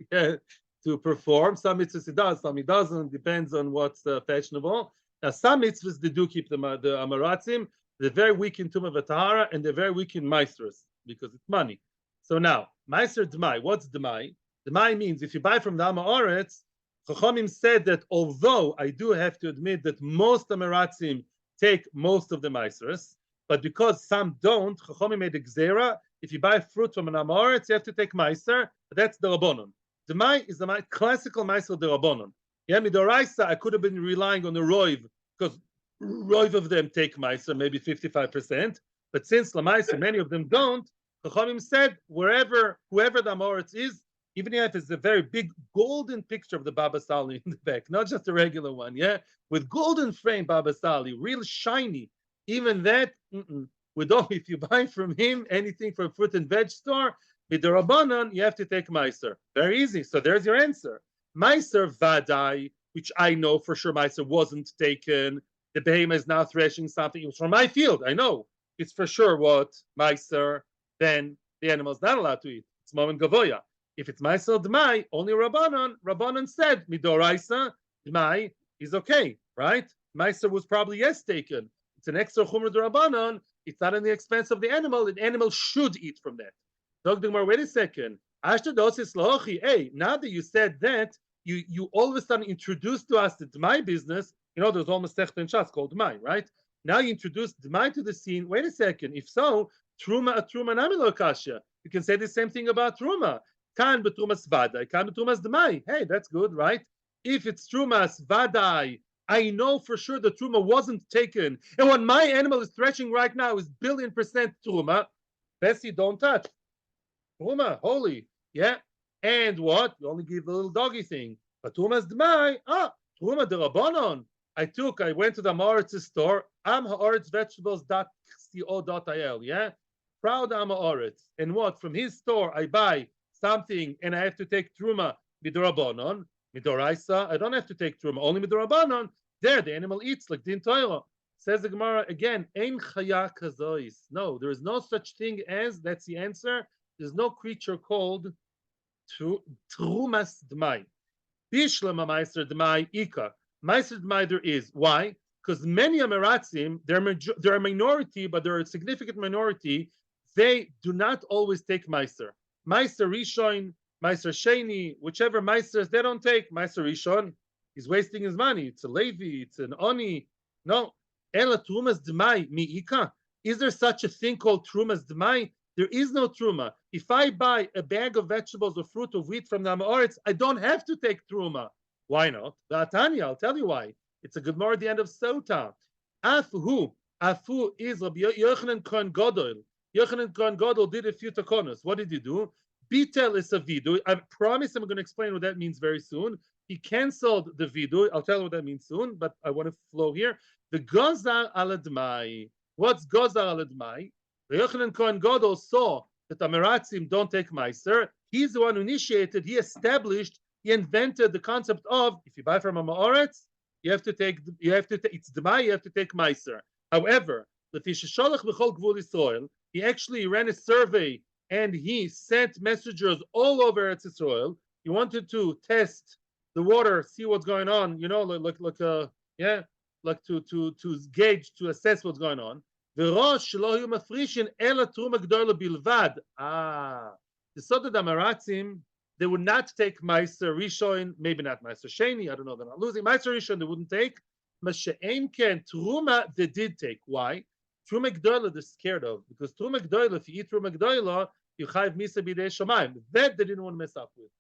A: perform. Some mitzvahs he does, some he doesn't. Depends on what's fashionable. Now, some mitzvahs they do keep the amaratzim. They're very weak in Tumah V'Tahara, and they're very weak in Maestros, because it's money. So now, Meiser Dmai, what's Dmai? Dmai means if you buy from the Amoretz, Chachamim said that although I do have to admit that most Amaratzim take most of the Meisers, but because some don't, Chachamim made a Gzera. If you buy fruit from an Amoretz, you have to take Meiser. That's the Rabbonon. Dmai is the classical Meiser the Rabbonon. Yeah, Midoraisa, I could have been relying on the Roiv, because Roiv of them take Meiser, maybe 55%. But since Lamaisa, many of them don't, Chachamim said, whoever the Amoretz is, even if it's a very big golden picture of the Baba Sali in the back, not just a regular one, yeah, with golden frame Baba Sali, real shiny. Even that, if you buy from him anything from fruit and veg store, with the Rabbanon, you have to take Meiser. Very easy. So there's your answer. Meiser Vadai, which I know for sure Meiser wasn't taken. The behemoth is now threshing something. It was from my field. I know. It's for sure what Meiser. Then the animal's not allowed to eat. It's Momen Gavoya. If it's Meiser Dmai, only Rabbanon said, Midoraisa, Dmai is okay, right? Meiser was probably taken. It's an extra Chumr Rabbanon. It's not in the expense of the animal. The animal should eat from that. Dr. Gemara, wait a second. Hey, now that you said that, you all of a sudden introduced to us the Dmai business. There's almost Sechta and Shas called Dmai, right? Now you introduced Dmai to the scene. Wait a second. If so, Truma Namilo Kasha. You can say the same thing about Truma. Kan betrumas vadai, kan betrumas Dmai. Hey, that's good, right? If it's Trumas Vadai, I know for sure the Truma wasn't taken. And what my animal is threshing right now is 1,000,000,000% Truma. Bessie, don't touch. Truma, holy. Yeah. And what? You only give the little doggy thing. But Trumas Dmai, Truma de Rabbanon. I went to the Amoretz's store, amhaaretzvegetables.co.il, yeah? Proud Amoretz. And what? From his store, I buy something and I have to take Truma midorabanon, midoraisa. I don't have to take Truma, only midorabanon. There, the animal eats like Din Torah. Says the Gemara again, Ein chaya kazois. No, there is no such thing as, that's the answer, there's no creature called Trumas Dmai. Bishlama Meiser Dmai Ika. Meiser Dmai there is. Why? Because many Amaratzim, they're a minority, but they're a significant minority. They do not always take Meiser. Meiser Rishon, Meiser Sheni, whichever Meisers they don't take. Meiser Rishon, he's wasting his money. It's a Levi, it's an Oni. No. Ela Trumas Dmai Mi'ika. Is there such a thing called Trumas Dmai? There is no Truma. If I buy a bag of vegetables or fruit or wheat from the Amoretz, I don't have to take Truma. Why not? I'll tell you why. It's a Gemara at the end of Sota. Afu is Rabbi Yochanan Kohen Gadol. Yochanan Kohen Gadol did a few takonos. What did he do? Bitel is a vidu. I promise I'm going to explain what that means very soon. He canceled the vidu. I'll tell you what that means soon, but I want to flow here. The Gozar aladmai. What's Gozar aladmai? The Yochanan Kohen Gadol saw that the Amaratzim don't take Meiser. He's the one who initiated, he established, he invented the concept of, if you buy from a Ma'aretz, it's Dmai, you have to take Meiser. However, he actually ran a survey and he sent messengers all over Eretz Yisrael. He wanted to test the water, see what's going on, to gauge, to assess what's going on. The Sod Amaratzim, they would not take Meiser Rishon, maybe not Meiser Sheni, I don't know, they're not losing. Meiser Rishon, they wouldn't take. Mashe'en Ken, Truma, they did take. Why? Truma Gdoila, they're scared of. Because Truma Gdoila, if you eat Truma Gdoila, you chayv Misa B'dei Shamayim. That they didn't want to mess up with.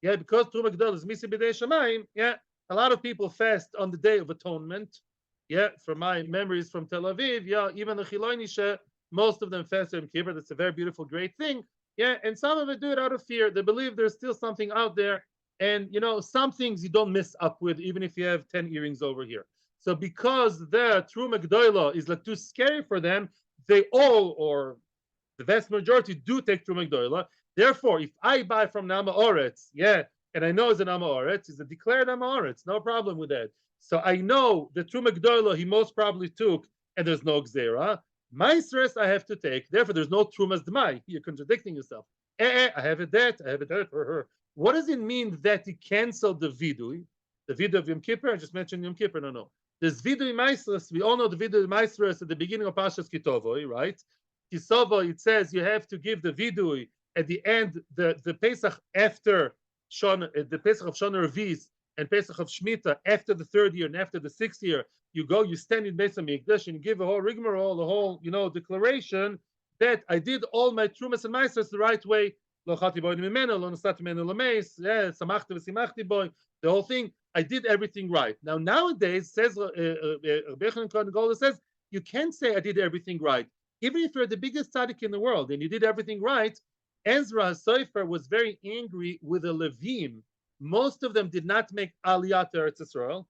A: Yeah, because Truma Gdoila is Misa B'dei Shamayim, yeah, a lot of people fast on the Day of Atonement. Yeah, from my memories from Tel Aviv, yeah, even the Chilonisha, most of them fast Yom Kippur. That's a very beautiful, great thing. Yeah, and some of it do it out of fear. They believe there's still something out there. And, some things you don't mess up with, even if you have 10 earrings over here. So because the Truma Gdoila is like too scary for them, they all, or the vast majority, do take Truma Gdoila. Therefore, if I buy from Nama Oretz, yeah, and I know it's an Nama Oretz, it's a declared Nama Oretz, no problem with that. So I know the Truma Gdoila he most probably took, and there's no Gzera. Meisres I have to take. Therefore, there's no Trumas Dmai. You're contradicting yourself. I have a debt. I have a debt for her. What does it mean that he canceled the vidui? The vidui of Yom Kippur? I just mentioned Yom Kippur. No. There's vidui maestros. We all know the vidui maestros at the beginning of Pashas Kitovoi, right? Kisovo, it says you have to give the vidui at the end, the Pesach after the Pesach of Shana Revis and Pesach of Shemitah after the 3rd year and after the 6th year. You go, you stand in Beis Hamikdash and you give a whole rigmarole, the whole declaration that I did all my trumas and maestros the right way. Lo chati boy mimeno, lo nasati mimeno lameis, samachti v'simachti boy. The whole thing, I did everything right. Now nowadays, says Golda says, you can't say I did everything right, even if you're the biggest tzaddik in the world and you did everything right. Ezra Sofer was very angry with the Levim. Most of them did not make Aliyah to Eretz Yisrael.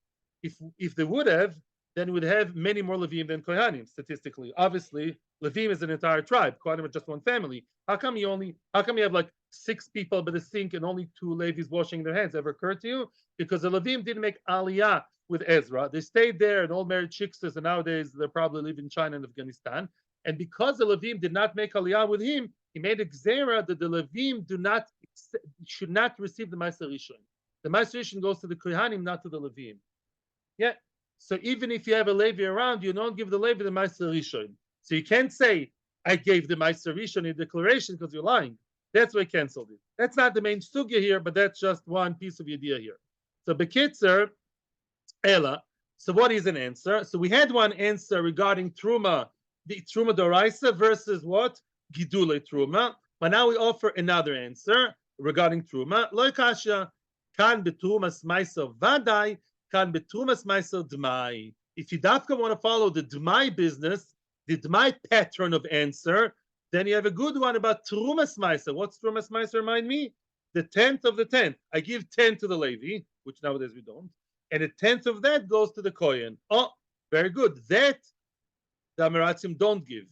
A: If they would have, then we would have many more Levim than Kohanim, statistically. Obviously, Levim is an entire tribe. Kohanim are just one family. How come you have like 6 people by the sink and only 2 Levis washing their hands? Ever occurred to you? Because the Levim didn't make Aliyah with Ezra. They stayed there and all married chicksters, and nowadays they probably live in China and Afghanistan. And because the Levim did not make Aliyah with him, he made a gzera that the Levim should not receive the Ma'aser Rishon. The Ma'aser Rishon goes to the Kohanim, not to the Levim. Yeah. So even if you have a Levi around, you don't give the Levi the Ma'aser Rishon. So you can't say, I gave the Ma'aser Rishon in declaration because you're lying. That's why I canceled it. That's not the main sugya here, but that's just one piece of idea here. So Bekitzer, Ella. So what is an answer? So we had one answer regarding Truma, the Truma Doraisa versus what? Gidule Truma. But now we offer another answer regarding Truma. Lo kasha kan betrumas meiser vadai, kan betrumas meiser dmai. If you dafka want to follow the dmai business, the dmai pattern of answer, then you have a good one about trumas meiser. What's trumas meiser? Remind me? The 10th of the 10th. I give 10 to the Levi, which nowadays we don't, and a 10th of that goes to the kohen. Oh, very good. That the Amiratzim don't give.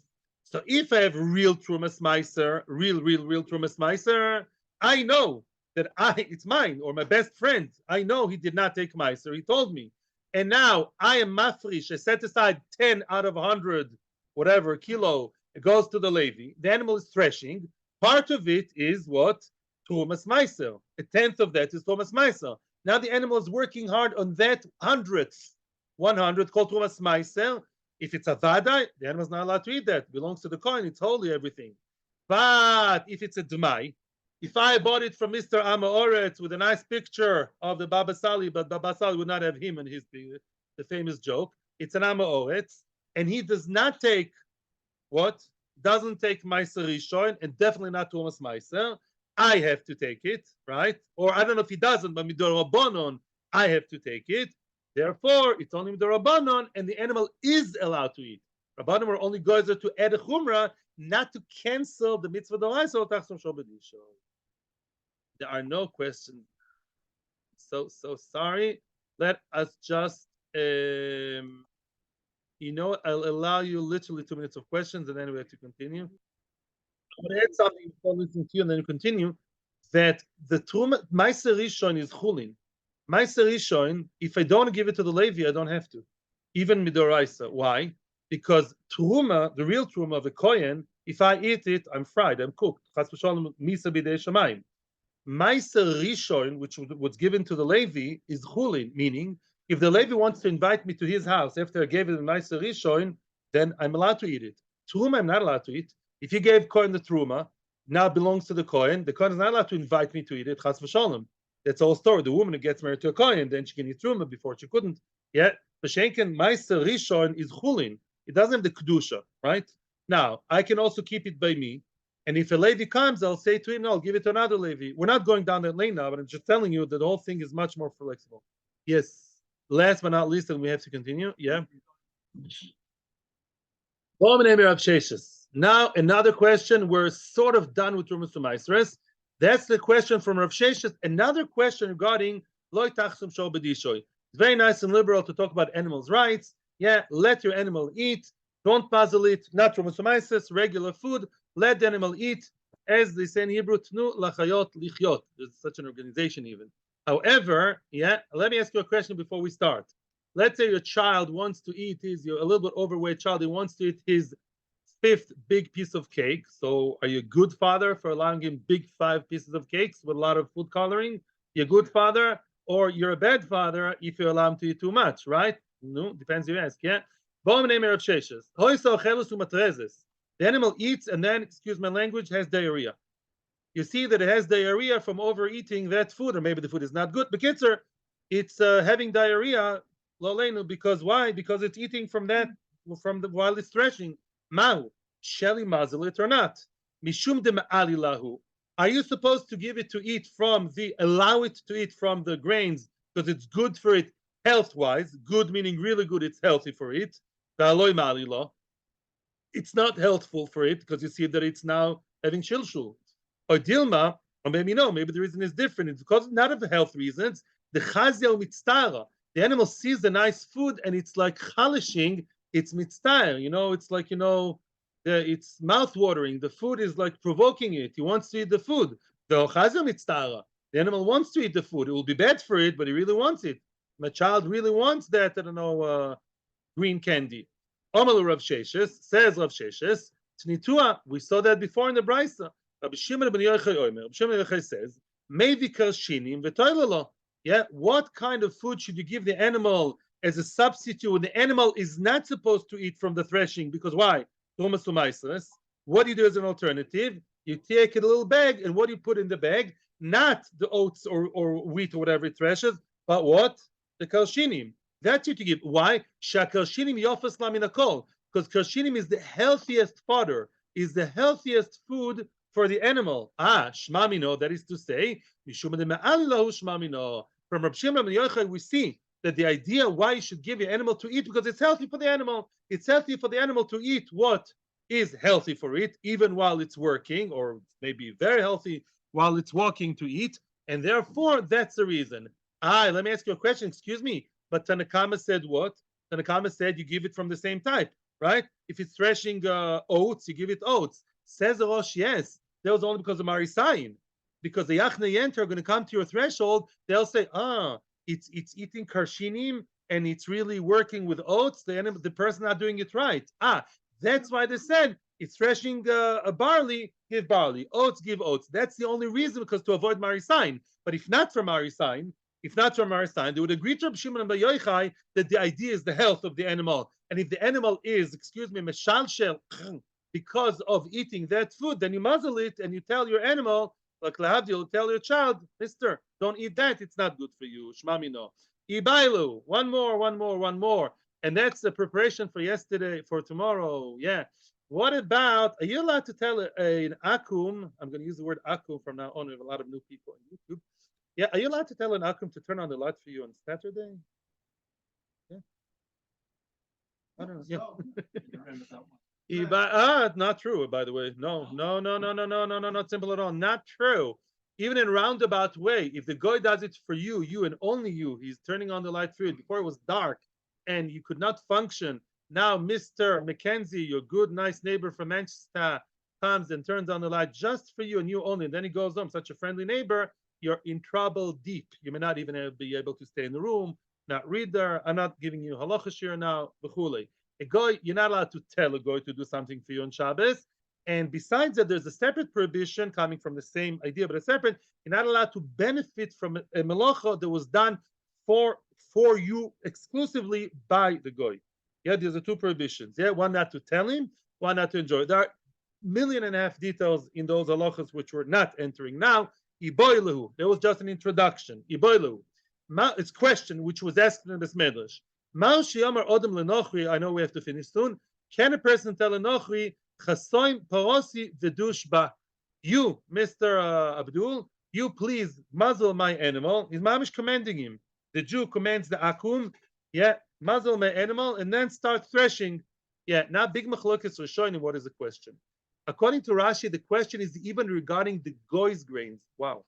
A: So if I have real Trumas Meiser, real Trumas Meiser, I know that it's mine, or my best friend. I know he did not take Meiser. He told me. And now I am Mafrish. I set aside 10 out of 100, whatever, kilo. It goes to the Levi. The animal is threshing. Part of it is what? Trumas Meiser. A 10th of that is Trumas Meiser. Now the animal is working hard on that 100th. 100 called Trumas Meiser. If it's a vadai, the animal is not allowed to eat that. It belongs to the kohen. It's holy, everything. But if it's a dmai, if I bought it from Mr. Amaoretz with a nice picture of the Baba Sali, but Baba Sali would not have him in the famous joke. It's an Amaoretz, and he does not take what? Doesn't take Meiser Rishon, and definitely not Thomas Meiser. I have to take it, right? Or I don't know if he doesn't, but Midor Rabbanon, I have to take it. Therefore, it's only the Rabbanon, and the animal is allowed to eat. Rabbanon were only goes to add a chumrah, not to cancel the mitzvah d'oraisa or tachsum shobedisho. There are no questions. So sorry. Let us just, I'll allow you literally 2 minutes of questions, and then we have to continue. I'm going to add something before listening to you, and then continue. That the Truma Meiser Rishon is chulin. Meiser Rishon, if I don't give it to the Levi, I don't have to, even midoraisa. Why? Because Truma, the real Truma of a kohen, if I eat it, I'm fried, I'm cooked. Chas v'sholom misa b'dei shamayim. Meiser Rishon, which was given to the Levi, is chulin, meaning if the Levi wants to invite me to his house after I gave it a Meiser Rishon, then I'm allowed to eat it. Truma, I'm not allowed to eat. If you gave kohen the Truma, now it belongs to the kohen is not allowed to invite me to eat it. Chas v'sholom. That's the whole story. The woman who gets married to a kohen, then she can eat truma before she couldn't. Yeah, B'shenken Meiser Rishon is chulin. It doesn't have the kedusha, right? Now I can also keep it by me, and if a Levi comes, I'll say to him, "No, I'll give it to another Levi." We're not going down that lane now, but I'm just telling you that the whole thing is much more flexible. Yes. Last but not least, and we have to continue. Yeah. Now another question. We're sort of done with Trumas U'Maasros. That's the question from Rav Sheshes. Another question regarding Lo Tachsum Shol B'Dishoy. It's very nice and liberal to talk about animals' rights. Yeah, let your animal eat. Don't puzzle it. Not Trumas U'Maasros, regular food. Let the animal eat. As they say in Hebrew, Tnu Lachayot Lichyot. There's such an organization even. However, yeah, let me ask you a question before we start. Let's say your child wants to eat a little bit overweight child. He wants to eat his 5th big piece of cake. So are you a good father for allowing him big 5 pieces of cakes with a lot of food coloring? You're a good father, or you're a bad father if you allow him to eat too much, right? No, depends who you ask. Yeah. The animal eats and then, excuse my language, has diarrhea. You see that it has diarrhea from overeating that food, or maybe the food is not good. But Kitzer, it's having diarrhea, because why? Because it's eating from that while it's threshing. Mau, shelly muzzle it or not? Mishum de lahu. Are you supposed to give it to eat allow it to eat from the grains because it's good for it health wise? Good meaning really good, it's healthy for it. It's not healthful for it because you see that it's now having shilshul. Or Dilma, or maybe no, maybe the reason is different. It's because not of the health reasons. The chaziel mitztara. The animal sees the nice food and it's like chalishing. It's mitztara. It's like it's mouth watering. The food is like provoking it. He wants to eat the food. The chaziel mitztara. The animal wants to eat the food. It will be bad for it, but he really wants it. My child really wants that. I don't know, green candy. Omalu Rav Sheshes says Rav Sheshes. Tnitua. We saw that before in the Brisa. Rabbi Shimon ben Yochai says, "Mevikar shinim v'toilelo." Yeah, what kind of food should you give the animal as a substitute when the animal is not supposed to eat from the threshing? Because why? What do you do as an alternative? You take a little bag, and what do you put in the bag? Not the oats or wheat or whatever it threshes, but what? The kalshinim. That's what you give. Why? Shakalshinim yofas laminakol. Because kalshinim is the healthiest fodder, is the healthiest food for the animal. Shmamino, that is to say, from Rab Shimon ben Yochai, we see that the idea why you should give your animal to eat, because it's healthy for the animal. It's healthy for the animal to eat what is healthy for it, even while it's working, or maybe very healthy while it's walking to eat. And therefore, that's the reason. Let me ask you a question, excuse me. But Tanakama said what? Tanakama said you give it from the same type, right? If it's threshing oats, you give it oats. Says the Rosh, yes. That was only because of Marisayin. Because the Yachna Yenter are going to come to your threshold, they'll say, it's eating karshinim and it's really working with oats. The person not doing it right. That's why they said it's threshing a barley, give barley. Oats, give oats. That's the only reason, because to avoid Marisayin. But if not for Marisayin, they would agree to Rabbi Shimon and Yochai that the idea is the health of the animal. And if the animal is, meshalshel, because of eating that food, then you muzzle it and you tell your animal, like Lahavdil, tell your child, mister, don't eat that, it's not good for you. Shmamino. Ibailu, one more. And that's the preparation for tomorrow. Yeah. What about, are you allowed to tell an akum? I'm going to use the word akum from now on. We have a lot of new people on YouTube. Yeah, are you allowed to tell an akum to turn on the light for you on Saturday? Yeah. I don't know. Yeah. Not true, by the way. No, not simple at all. Not true. Even in roundabout way, if the guy does it for you and only you, he's turning on the light for you. Before it was dark and you could not function. Now, Mr. Mackenzie, your good, nice neighbor from Manchester, comes and turns on the light just for you and you only. And then he goes home, such a friendly neighbor. You're in trouble deep. You may not even be able to stay in the room, not read there. I'm not giving you halacha shir now. A goy, you're not allowed to tell a goy to do something for you on Shabbos. And besides that, there's a separate prohibition coming from the same idea, but a separate, you're not allowed to benefit from a melacha that was done for you exclusively by the goy. Yeah, there's the two prohibitions. Yeah, one not to tell him, one not to enjoy. There are 1.5 million details in those halachas which we're not entering now. Iboilehu. There was just an introduction. Iboilehu. It's a question which was asked in this medrash. I know we have to finish soon. Can a person tell a nochri, chasoim parosi v'dush ba? You, Mr. Abdul, you please muzzle my animal. His mom is commanding him. The Jew commands the akum, yeah, muzzle my animal, and then start threshing. Yeah, now big machlokes was showing him what is the question. According to Rashi, the question is even regarding the goy's grains. Wow.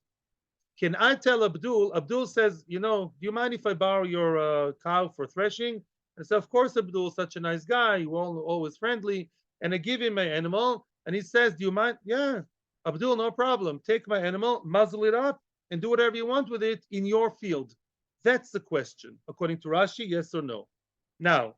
A: Can I tell Abdul? Abdul says, do you mind if I borrow your cow for threshing? I said, of course, Abdul, such a nice guy. You're always friendly. And I give him my animal. And he says, do you mind? Yeah, Abdul, no problem. Take my animal, muzzle it up, and do whatever you want with it in your field. That's the question. According to Rashi, yes or no? Now,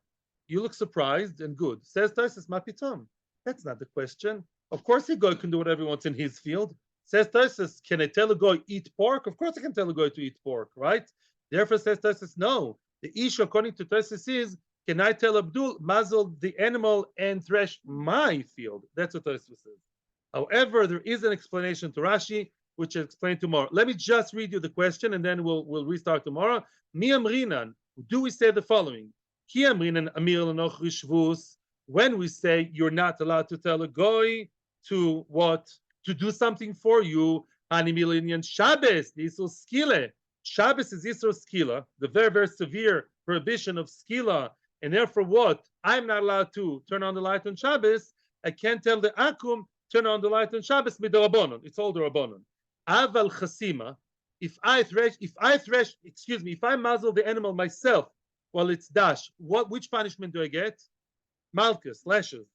A: you look surprised and good. Says Taisus Mapitam. That's not the question. Of course, a guy can do whatever he wants in his field. Says Taisus, can I tell a guy eat pork? Of course I can tell a guy to eat pork, right? Therefore, says Taisus, no. The issue, according to Tosfos, is can I tell Abdul muzzle the animal and thresh my field? That's what Tosfos says. However, there is an explanation to Rashi, which is explained tomorrow. Let me just read you the question, and then we'll restart tomorrow. Mi amrinan, do we say the following? Ki amrinan amir lenoch rishvus, when we say you're not allowed to tell a goy to what? To do something for you. Animilinian Shabbos, the Isur Skila. Shabbos is Isur Skila, the very, very severe prohibition of Skila. And therefore, what? I'm not allowed to turn on the light on Shabbos. I can't tell the Akum, turn on the light on Shabbos, midorabonon. It's all the Rabbonon. Aval Chasima, if I muzzle the animal myself while it's dash, which punishment do I get? Malchus, lashes.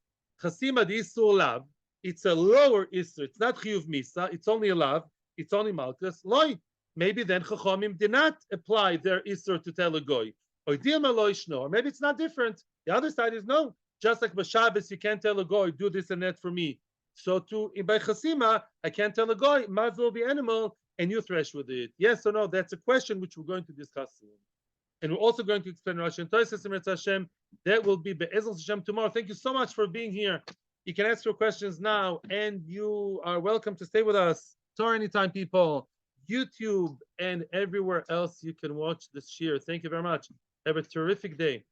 A: Chasima the Isur Lav, it's a lower Isur, it's not Chiyuv Misa, it's only a Lav, it's only Malchus. Loi, maybe then Chachomim did not apply their Isur to tell a Goy. Or maybe it's not different. The other side is no. Just like B'Shabbos, you can't tell a Goy, do this and that for me. So too, by Chasima, I can't tell a Goy, muzzle the animal, and you thresh with it. Yes or no? That's a question which we're going to discuss soon. And we're also going to explain Rashi and Tosfos and Hashem. That will be Be'ezel Hashem tomorrow. Thank you so much for being here. You can ask your questions now, and you are welcome to stay with us. Torah anytime, people. YouTube and everywhere else you can watch this shiur. Thank you very much. Have a terrific day.